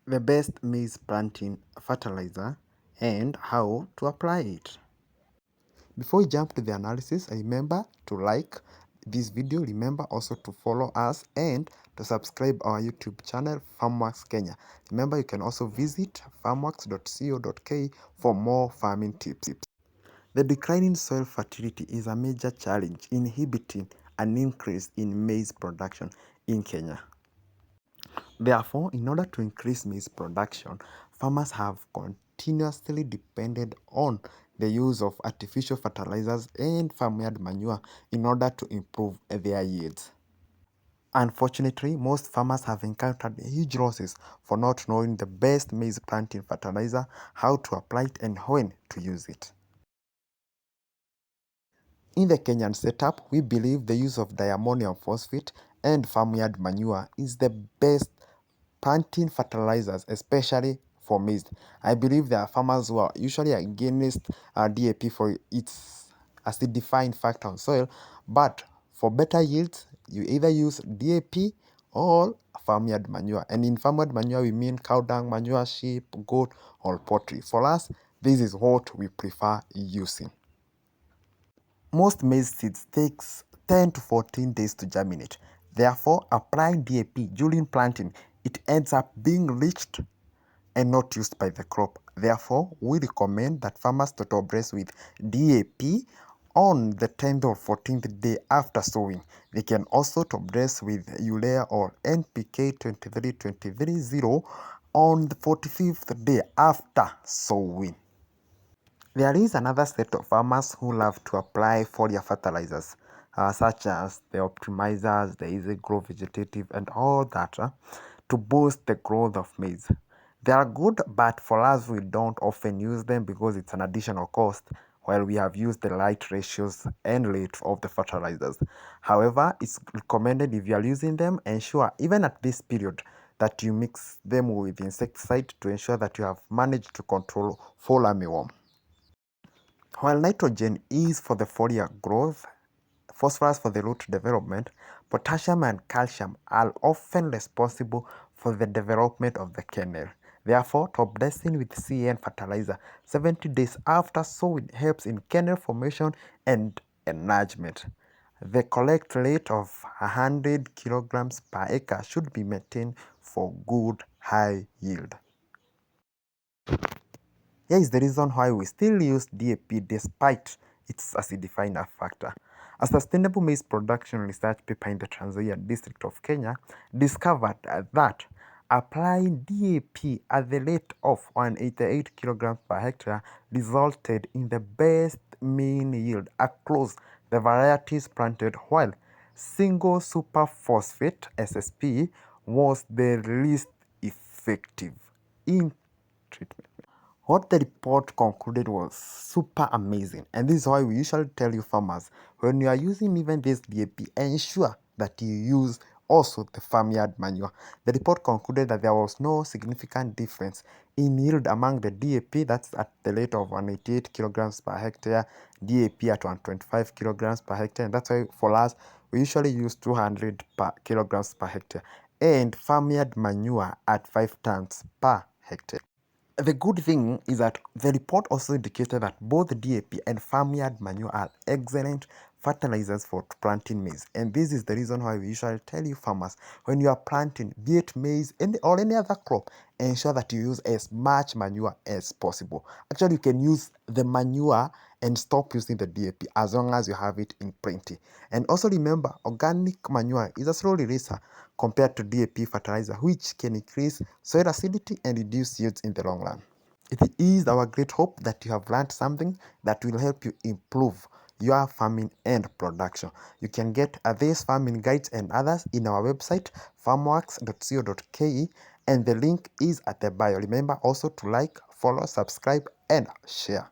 the best maize planting fertilizer and how to apply it. Before we jump to the analysis, remember to like this video. Remember also to follow us and to subscribe our YouTube channel, Farmworks Kenya. Remember, you can also visit farmworks.co.ke for more farming tips. The declining soil fertility is a major challenge inhibiting an increase in maize production in Kenya. Therefore, in order to increase maize production, farmers have continuously depended on the use of artificial fertilizers and farmyard manure in order to improve their yields. Unfortunately, most farmers have encountered huge losses for not knowing the best maize planting fertilizer, how to apply it, and when to use it. In the Kenyan setup, we believe the use of diammonium phosphate and farmyard manure is the best planting fertilizers, especially for maize. I believe there are farmers who are usually against DAP for its acidifying factor on soil, but for better yields, you either use DAP or farmyard manure. And in farmyard manure, we mean cow dung manure, sheep, goat, or poultry. For us, this is what we prefer using. Most maize seeds takes 10 to 14 days to germinate. Therefore, applying DAP during planting, it ends up being leached and not used by the crop. Therefore, we recommend that farmers to top dress with DAP on the 10th or 14th day after sowing. They can also top dress with urea or NPK 23-23-0 on the 45th day after sowing. There is another set of farmers who love to apply foliar fertilizers, such as the optimizers, the easy grow vegetative, and all that to boost the growth of maize. They are good, but for us, we don't often use them because it's an additional cost, while we have used the light ratios and rate of the fertilizers. However, it's recommended if you are using them, ensure, even at this period, that you mix them with insecticide to ensure that you have managed to control fall armyworm. While nitrogen is for the foliar growth, phosphorus for the root development, potassium and calcium are often responsible for the development of the kernel. Therefore, top dressing with CAN fertilizer 70 days after sowing helps in kernel formation and enlargement. The correct rate of 100 kilograms per acre should be maintained for good high yield. Here is the reason why we still use DAP despite its acidifying factor. A sustainable maize production research paper in the Trans Nzoia district of Kenya discovered that applying DAP at the rate of 188 kilograms per hectare resulted in the best mean yield across the varieties planted, while single super phosphate SSP was the least effective in treatment. What the report concluded was super amazing, and this is why we usually tell you farmers, when you are using even this DAP, ensure that you use also the farmyard manure. The report concluded that there was no significant difference in yield among the DAP, that's at the rate of 188 kilograms per hectare, DAP at 125 kilograms per hectare, and that's why for us, we usually use 200 kilograms per hectare, and farmyard manure at 5 tons per hectare. The good thing is that the report also indicated that both DAP and farmyard manure are excellent fertilizers for planting maize. And this is the reason why we usually tell you farmers, when you are planting, be it maize or any other crop, ensure that you use as much manure as possible. Actually, you can use the manure and stop using the DAP as long as you have it in plenty. And also remember, organic manure is a slow releaser compared to DAP fertilizer, which can increase soil acidity and reduce yields in the long run. It is our great hope that you have learned something that will help you improve your farming and production. You can get these farming guides and others in our website, farmworks.co.ke, and the link is at the bio. Remember also to like, follow, subscribe, and share.